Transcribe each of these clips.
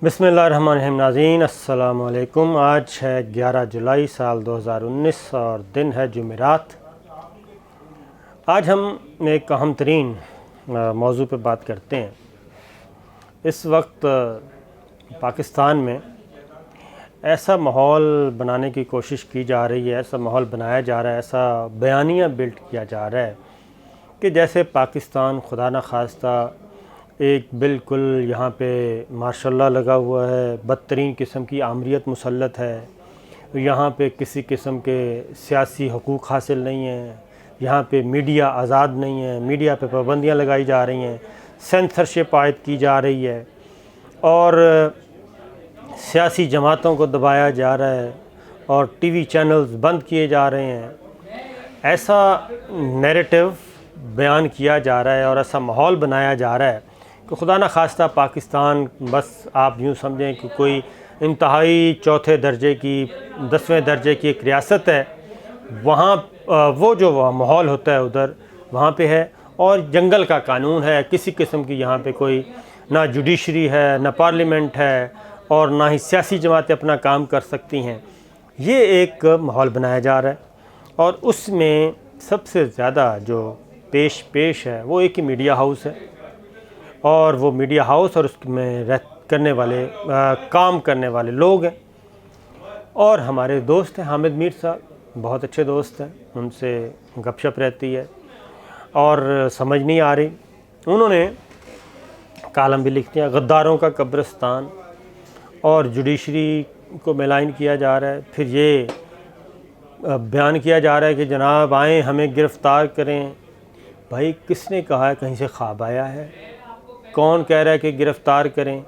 बिस्मिल्लाहिर्रहमानिर्रहीम। नाज़रीन अस्सलामु अलैकुम। आज है 11 जुलाई साल 2019 और दिन है जुमेरात। आज हम एक अहम तरीन मौजू पे बात करते हैं। इस वक्त पाकिस्तान में ऐसा माहौल बनाने की कोशिश की जा रही है, ऐसा माहौल बनाया जा रहा है, ऐसा बयानिया बिल्ड किया जा रहा है कि जैसे पाकिस्तान खुदा न खास्ता एक बिल्कुल यहाँ पे माशाल्लाह लगा हुआ है, बदतरीन किस्म की आमरीत मुसल्लत है, यहाँ पे किसी किस्म के सियासी हकूक़ हासिल नहीं हैं, यहाँ पे मीडिया आज़ाद नहीं है, मीडिया पे पाबंदियाँ लगाई जा रही हैं, सेंसरशिप आयद की जा रही है और सियासी जमातों को दबाया जा रहा है और टीवी चैनल्स बंद किए जा रहे हैं। ऐसा नैरेटिव बयान किया जा रहा है और ऐसा माहौल बनाया जा रहा है कि खुदा न खास्ता पाकिस्तान बस आप यूँ समझें कि कोई इंतहाई चौथे दर्जे की 10वें दर्जे की एक रियासत है। वहाँ वो जो माहौल होता है उधर वहाँ पे है और जंगल का कानून है। किसी किस्म की यहाँ पे कोई ना जुडिशरी है, ना पार्लियामेंट है और ना ही सियासी जमातें अपना काम कर सकती हैं। ये एक माहौल बनाया जा रहा है और उसमें सबसे ज़्यादा जो पेश है वो एक ही मीडिया हाउस है और वो मीडिया हाउस और उसमें करने वाले काम करने वाले लोग हैं। और हमारे दोस्त हैं हामिद मीर साहब, बहुत अच्छे दोस्त हैं, उनसे गपशप रहती है और समझ नहीं आ रही। उन्होंने कालम भी लिख दिया, गद्दारों का कब्रिस्तान, और जुडिशरी को मेलाइन किया जा रहा है। फिर ये बयान किया जा रहा है कि जनाब आएँ हमें गिरफ़्तार करें। भाई किसने कहा है, कहीं से ख्वाब आया है? कौन कह रहा है कि गिरफ़्तार करें?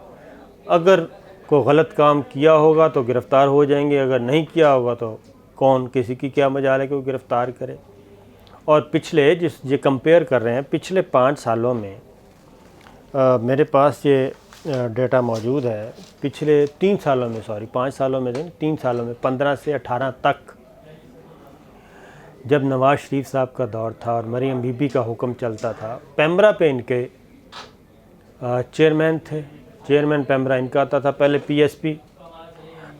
अगर कोई गलत काम किया होगा तो गिरफ़्तार हो जाएंगे, अगर नहीं किया होगा तो कौन, किसी की क्या मजाल है कि वो गिरफ़्तार करे। और पिछले ये कंपेयर कर रहे हैं, पिछले 5 सालों में मेरे पास ये डेटा मौजूद है। पिछले 3 सालों में, 5 सालों में नहीं, 3 सालों में 15 से 18 तक जब नवाज़ शरीफ साहब का दौर था और मरियम बीबी का हुक्म चलता था, पैमरा पे इनके चेयरमैन थे। चेयरमैन पैमरा इनका आता था। पहले पीएसपी,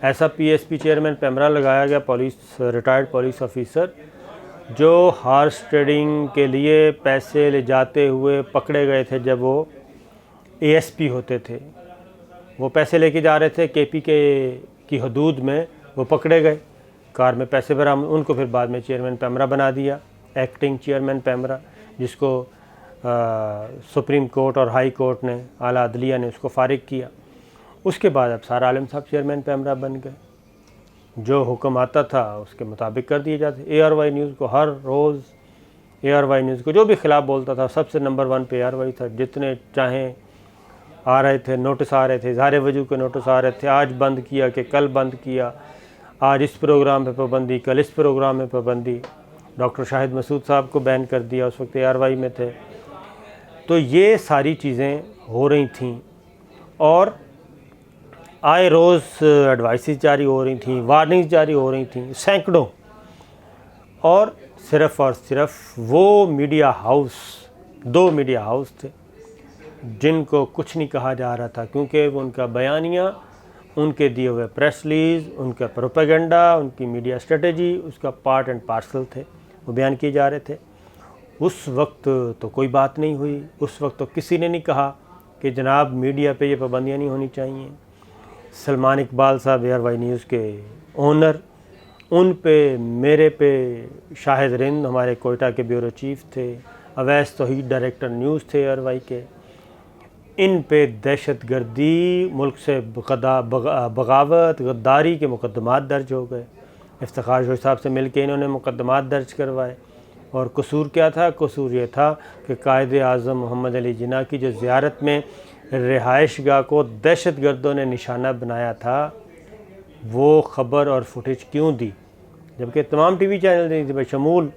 ऐसा पीएसपी चेयरमैन पैमरा लगाया गया, रिटायर्ड पुलिस ऑफिसर, जो हॉर्स ट्रेडिंग के लिए पैसे ले जाते हुए पकड़े गए थे। जब वो एएसपी होते थे, वो पैसे लेके जा रहे थे केपी की हदूद में, वो पकड़े गए, कार में पैसे बरामद। उनको फिर बाद में चेयरमैन पैमरा बना दिया, एक्टिंग चेयरमैन पैमरा, जिसको सुप्रीम कोर्ट और हाई कोर्ट ने, आला अदलिया ने उसको फारिग किया। उसके बाद अब सारा आलम साहब चेयरमैन पैमरा बन गए। जो हुक्म आता था उसके मुताबिक कर दिए जाते। ARY न्यूज़ को हर रोज़, ARY न्यूज़ को जो भी खिलाफ बोलता था सबसे नंबर 1 पे ARY था। जितने चाहें आ रहे थे, नोटिस आ रहे थे, इज़हार वजू के नोटिस आ रहे थे। आज बंद किया कि कल बंद किया, आज इस प्रोग्राम पे पाबंदी, कल इस प्रोग्राम में पाबंदी। डॉक्टर शाहिद मसूद साहब को बैन कर दिया, उस वक्त ARY में थे। तो ये सारी चीज़ें हो रही थीं और आए रोज़ एडवाइसेस जारी हो रही थी, वार्निंग्स जारी हो रही थी, सैकड़ों। और सिर्फ वो मीडिया हाउस, 2 मीडिया हाउस थे जिनको कुछ नहीं कहा जा रहा था, क्योंकि उनका बयानिया, उनके दिए हुए प्रेस रिलीज़, उनका प्रोपेगेंडा, उनकी मीडिया स्ट्रेटजी, उसका पार्ट एंड पार्सल थे, वो बयान किए जा रहे थे। उस वक्त तो कोई बात नहीं हुई, उस वक्त तो किसी ने नहीं कहा कि जनाब मीडिया पे ये पाबंदियाँ नहीं होनी चाहिए। सलमान इकबाल साहब ARY न्यूज़ के ओनर, उन पे, मेरे पे, शाहिद रिंद हमारे कोयटा के ब्यूरो चीफ थे, अवैस तौहीद डायरेक्टर न्यूज़ थे ARY के, इन पे दहशत गर्दी, मुल्क से बगावत, गद्दारी के मुकदमात दर्ज हो गए। इफ्तिखार जोशी साहब से मिल के इन्होंने मुकदमात दर्ज करवाए। और कसूर क्या था? कसूर ये था कि कायदे आज़म मोहम्मद अली जिन्ना की जो ज़ियारत में रिहाइशगाह को दहशत गर्दों ने निशाना बनाया था, वो ख़बर और फुटेज क्यों दी? जबकि तमाम टीवी चैनल दी थी बशमूल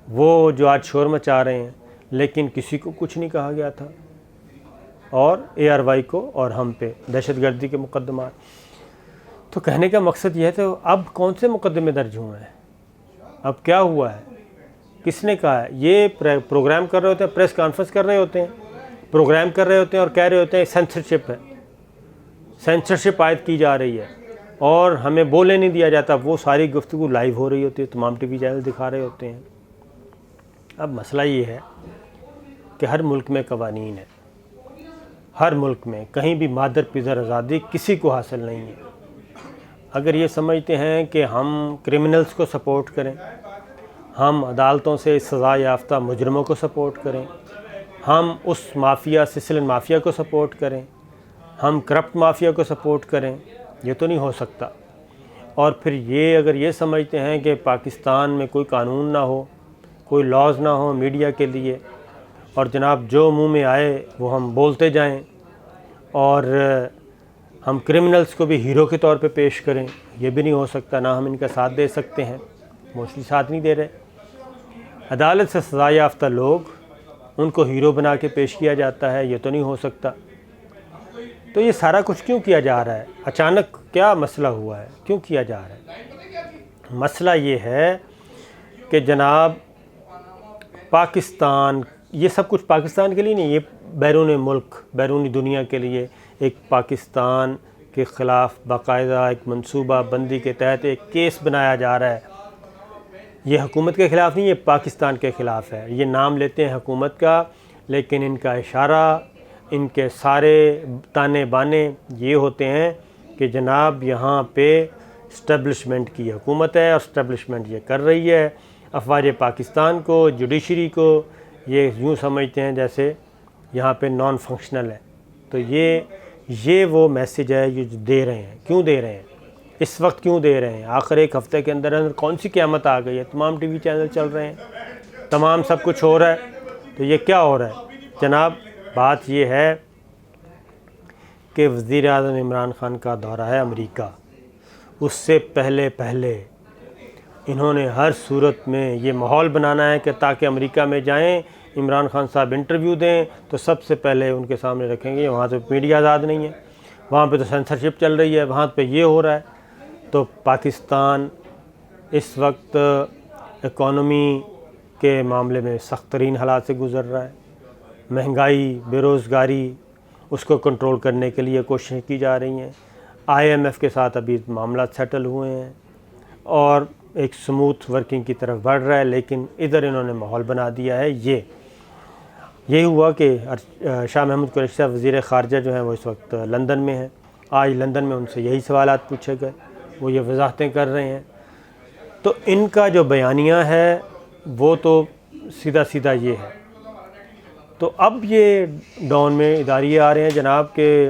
वो जो आज शोर मचा रहे हैं, लेकिन किसी को कुछ नहीं कहा गया था। और ARY को और हम पे दहशत गर्दी के मुकदमात। तो कहने का मकसद यह है, तो अब कौन से मुकदमे दर्ज हुए हैं? अब क्या हुआ है? किसने कहा है? ये प्रोग्राम कर रहे होते हैं, प्रेस कॉन्फ्रेंस कर रहे होते हैं, प्रोग्राम कर रहे होते हैं और कह रहे होते हैं सेंसरशिप है। सेंसरशिप आयद की जा रही है और हमें बोलने नहीं दिया जाता। वो सारी गुफ्तगू लाइव हो रही होती है, तमाम टीवी चैनल दिखा रहे होते हैं। अब मसला ये है कि हर मुल्क में कवानीन है, हर मुल्क में कहीं भी मादर पिज़र आज़ादी किसी को हासिल नहीं है। अगर ये समझते हैं कि हम क्रिमिनल्स को सपोर्ट करें, हम अदालतों से सज़ा याफ्ता मुजरमों को सपोर्ट करें, हम उस माफिया सिसिलियन माफिया को सपोर्ट करें, हम करप्ट माफिया को सपोर्ट करें, ये तो नहीं हो सकता। और फिर ये अगर ये समझते हैं कि पाकिस्तान में कोई कानून ना हो, कोई लॉज ना हो मीडिया के लिए, और जनाब जो मुंह में आए वो हम बोलते जाएं और हम क्रिमिनल्स को भी हीरो के तौर पे पेश करें, ये भी नहीं हो सकता। ना हम इनका साथ दे सकते हैं, मोस्टली साथ नहीं दे रहे। अदालत से सज़ा याफ्ता लोग, उनको हीरो बना के पेश किया जाता है, ये तो नहीं हो सकता। तो ये सारा कुछ क्यों किया जा रहा है? अचानक क्या मसला हुआ है, क्यों किया जा रहा है? मसला ये है कि जनाब पाकिस्तान, ये सब कुछ पाकिस्तान के लिए नहीं, ये बैरून मुल्क, बैरूनी दुनिया के लिए एक पाकिस्तान के ख़िलाफ़ बाकायदा एक मंसूबा बंदी के तहत एक केस बनाया जा रहा है। ये हुकूमत के ख़िलाफ़ नहीं, ये पाकिस्तान के ख़िलाफ़ है। ये नाम लेते हैं हुकूमत का, लेकिन इनका इशारा, इनके सारे ताने बाने ये होते हैं कि जनाब यहाँ पे इस्टेब्लिशमेंट की हुकूमत है और इस्टेब्लिशमेंट ये कर रही है। अफवाज पाकिस्तान को, जुडिशरी को ये यूँ समझते हैं जैसे यहाँ पे नॉन फंक्शनल है। तो ये वो मैसेज है ये जो दे रहे हैं। क्यों दे रहे हैं? इस वक्त क्यों दे रहे हैं? आखिर एक हफ़्ते के अंदर अंदर कौन सी क़यामत आ गई है? तमाम टीवी चैनल चल रहे हैं, तमाम सब कुछ हो रहा है। तो ये क्या हो रहा है जनाब? बात ये है कि वज़ीर आज़म इमरान ख़ान का दौरा है अमेरिका। उससे पहले इन्होंने हर सूरत में ये माहौल बनाना है कि ताकि अमेरिका में जाएं, इमरान ख़ान साहब इंटरव्यू दें तो सबसे पहले उनके सामने रखेंगे वहाँ तो मीडिया आज़ाद नहीं है, वहाँ पे तो सेंसरशिप चल रही है, वहाँ पे ये हो रहा है। तो पाकिस्तान इस वक्त इकॉनमी के मामले में सख्त तरीन हालात से गुज़र रहा है। महंगाई, बेरोज़गारी, उसको कंट्रोल करने के लिए कोशिशें की जा रही हैं। IMF के साथ अभी मामला सेटल हुए हैं और एक स्मूथ वर्किंग की तरफ बढ़ रहा है, लेकिन इधर इन्होंने माहौल बना दिया है। ये हुआ कि शाह महमूद कुरैशी साहब वज़ीर ख़ारजा जो हैं वो इस वक्त लंदन में हैं। आज लंदन में उनसे यही सवालात पूछे गए, वो ये वजाहतें कर रहे हैं। तो इनका जो बयानिया है वो तो सीधा ये है। तो अब ये डाउन में इदारे आ रहे हैं जनाब के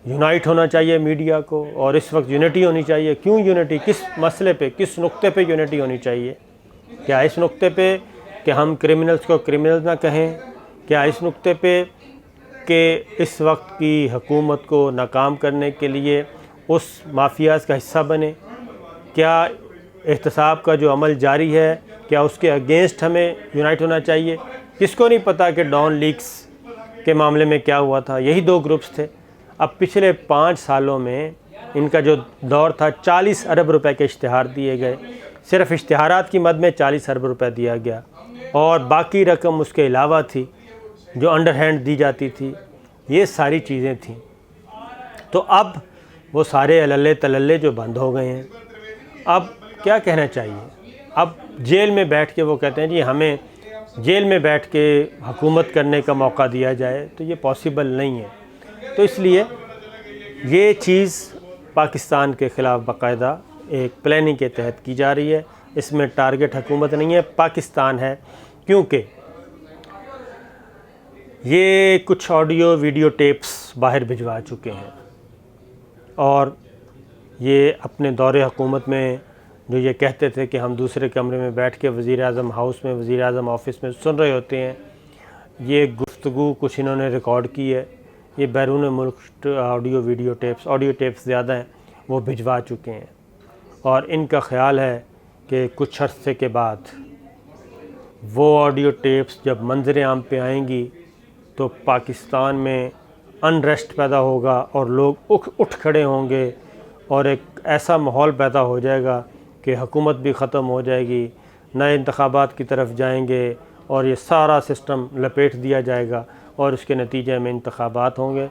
यूनाइट होना चाहिए मीडिया को, और इस वक्त यूनिटी होनी चाहिए। क्यों यूनिटी? किस मसले पे, किस नुक्ते पे यूनिटी होनी चाहिए? क्या इस नुक्ते पे कि हम क्रिमिनल्स को क्रिमिनल ना कहें? क्या इस नुक्ते पे कि इस वक्त की हुकूमत को नाकाम करने के लिए उस माफियाज़ का हिस्सा बने? क्या एहतसाब का जो अमल जारी है, क्या उसके अगेंस्ट हमें यूनाइट होना चाहिए? किसको नहीं पता कि डॉन लीक्स के मामले में क्या हुआ था? यही दो ग्रुप्स थे। अब पिछले 5 सालों में इनका जो दौर था, 40 अरब रुपए के इश्तिहार दिए गए। सिर्फ इश्तिहारात की मद में 40 अरब रुपए दिया गया और बाकी रकम उसके अलावा थी जो अंडर हैंड दी जाती थी। ये सारी चीज़ें थीं। तो अब वो सारे अल्ले तलल्ले जो बंद हो गए हैं। अब क्या कहना चाहिए? अब जेल में बैठ के वो कहते हैं जी हमें जेल में बैठ के हुकूमत करने का मौका दिया जाए, तो ये पॉसिबल नहीं है। तो इसलिए ये चीज़ पाकिस्तान के ख़िलाफ़ बाकायदा एक प्लानिंग के तहत की जा रही है। इसमें टारगेट हुकूमत नहीं है, पाकिस्तान है। क्योंकि ये कुछ ऑडियो वीडियो टेप्स बाहर भिजवा चुके हैं और ये अपने दौरे हुकूमत में जो ये कहते थे कि हम दूसरे कमरे में बैठ के वज़ीर आज़म हाउस में, वज़ीर आज़म ऑफ़िस में सुन रहे होते हैं, ये गुफ्तगू कुछ इन्होंने रिकॉर्ड की है। ये बैरून मुल्क ऑडियो टेप्स ज़्यादा हैं, वो भिजवा चुके हैं। और इनका ख़्याल है कि कुछ अर्से के बाद वो ऑडियो टेप्स जब मंज़र आम पे आएंगी तो पाकिस्तान में अनरेस्ट पैदा होगा और लोग उठ खड़े होंगे और एक ऐसा माहौल पैदा हो जाएगा कि हुकूमत भी ख़त्म हो जाएगी, नए इंतखाबात की तरफ जाएंगे और ये सारा सिस्टम लपेट दिया जाएगा और उसके नतीजे में इंतखाबात होंगे।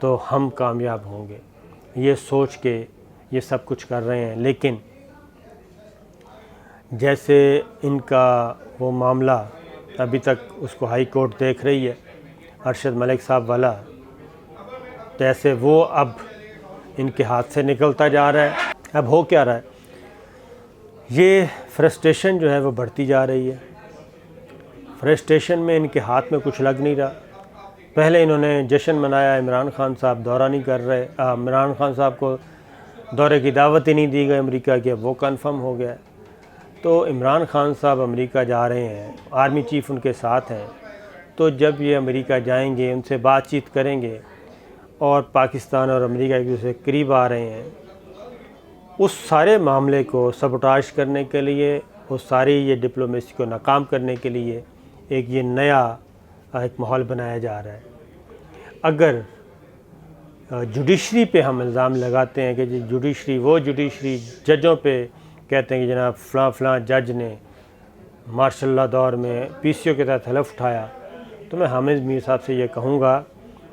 तो हम कामयाब होंगे, ये सोच के ये सब कुछ कर रहे हैं। लेकिन जैसे इनका वो मामला अभी तक उसको हाई कोर्ट देख रही है, अरशद मलिक साहब वाला, जैसे वो अब इनके हाथ से निकलता जा रहा है। अब हो क्या रहा है, ये फ्रस्ट्रेशन जो है वो बढ़ती जा रही है। फ्रस्ट्रेशन में इनके हाथ में कुछ लग नहीं रहा। पहले इन्होंने जश्न मनाया, इमरान खान साहब दौरा नहीं कर रहे, इमरान खान साहब को दौरे की दावत ही नहीं दी गई अमेरिका की, अब वो कंफर्म हो गया। तो इमरान खान साहब अमेरिका जा रहे हैं, आर्मी चीफ उनके साथ हैं। तो जब ये अमेरिका जाएंगे, उनसे बातचीत करेंगे और पाकिस्तान और अमेरिका एक दूसरे के करीब आ रहे हैं, उस सारे मामले को सबोटाज करने के लिए, उस सारी ये डिप्लोमेसी को नाकाम करने के लिए एक ये नया एक माहौल बनाया जा रहा है। अगर जुडिशरी पे हम इल्ज़ाम लगाते हैं कि जुडिशरी, वो जुडिशरी जजों पे कहते हैं कि जनाब फ़लाँ जज ने मार्शल लॉ दौर में पीसीओ के तहत हलफ उठाया, तो मैं हामिद मीर साहब से ये कहूँगा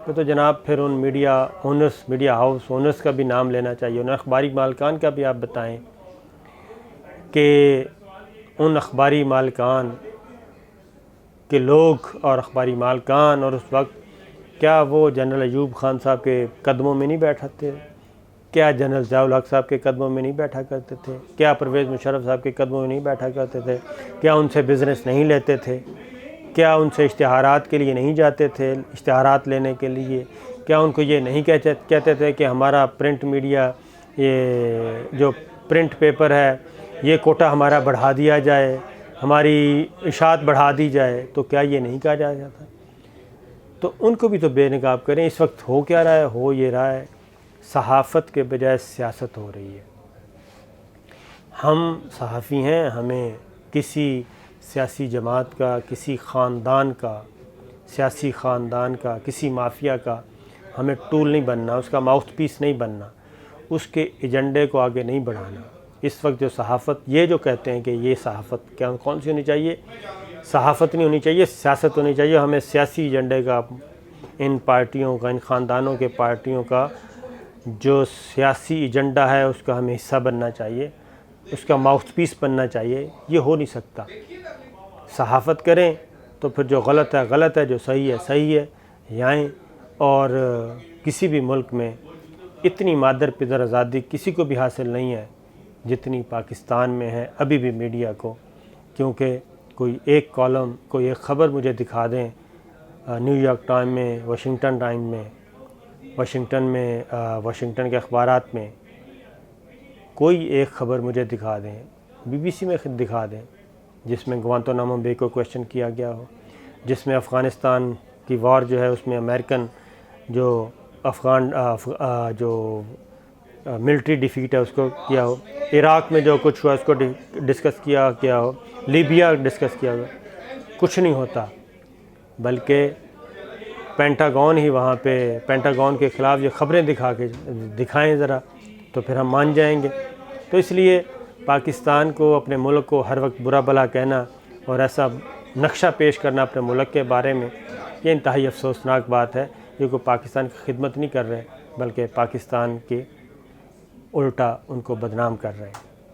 कि तो जनाब फिर उन media owners, media house owners का भी नाम लेना चाहिए, उन अखबारी मालकान का भी आप बताएं कि उन अखबारी मालकान के लोग और अखबारी मालकान और उस वक्त क्या वो जनरल अयूब खान साहब के कदमों में नहीं बैठाते, क्या जनरल ज़ियाउल हक साहब के कदमों में नहीं बैठा करते थे, क्या परवेज़ मुशर्रफ साहब के कदमों में नहीं बैठा करते थे, क्या उनसे बिज़नेस नहीं लेते थे, क्या उनसे इश्तिहारात के लिए नहीं जाते थे, इश्तिहारात लेने के लिए, क्या उनको ये नहीं कहते थे कि हमारा प्रिंट मीडिया, ये जो प्रिंट पेपर है, ये कोटा हमारा बढ़ा दिया जाए, हमारी इशात बढ़ा दी जाए, तो क्या ये नहीं कहा जाता? तो उनको भी तो बेनकाब करें। इस वक्त हो क्या रहा है, हो ये रहा है सहाफ़त के बजाय सियासत हो रही है। हम सहाफ़ी हैं, हमें किसी सियासी जमात का, किसी ख़ानदान का, सियासी ख़ानदान का, किसी माफिया का हमें टूल नहीं बनना, उसका माउथ पीस नहीं बनना, उसके एजेंडे को आगे नहीं बढ़ाना। इस वक्त जो सहाफ़त, ये जो कहते हैं कि ये सहाफ़त क्या कौन सी होनी चाहिए, सहाफ़त नहीं होनी चाहिए, सियासत होनी चाहिए। हमें सियासी एजेंडे का, इन पार्टियों का, इन ख़ानदानों के पार्टियों का जो सियासी एजेंडा है उसका हमें हिस्सा बनना चाहिए, उसका माउथ पीस बनना चाहिए। ये हो नहीं सकता। सहाफ़त करें तो फिर जो गलत है गलत है, जो सही है सही है, यहाँ। और किसी भी मुल्क में इतनी मादर पिदर आज़ादी किसी को भी हासिल नहीं है जितनी पाकिस्तान में है अभी भी मीडिया को। क्योंकि कोई एक कॉलम, कोई एक ख़बर मुझे दिखा दें न्यूयॉर्क टाइम में, वाशिंगटन टाइम में, वाशिंगटन के अखबारात में कोई एक ख़बर मुझे दिखा दें, बीबीसी में दिखा दें, जिसमें ग्वांतानामो बे को क्वेश्चन किया गया हो, जिसमें अफ़गानिस्तान की वॉर जो है उसमें अमेरिकन जो जो मिलिट्री डिफीट है उसको किया हो, इराक़ में जो कुछ हुआ उसको डिस्कस किया हो, लीबिया डिस्कस किया हो, कुछ नहीं होता। बल्कि पेंटागन ही वहाँ पे, पेंटागन के ख़िलाफ़ ये ख़बरें दिखाएं ज़रा, तो फिर हम मान जाएंगे। तो इसलिए पाकिस्तान को, अपने मुल्क को हर वक्त बुरा भला कहना और ऐसा नक्शा पेश करना अपने मुल्क के बारे में, ये इंतहाई अफसोसनाक बात है। ये कोई पाकिस्तान की खिदमत नहीं कर रहे, बल्कि पाकिस्तान के उल्टा उनको बदनाम कर रहे हैं।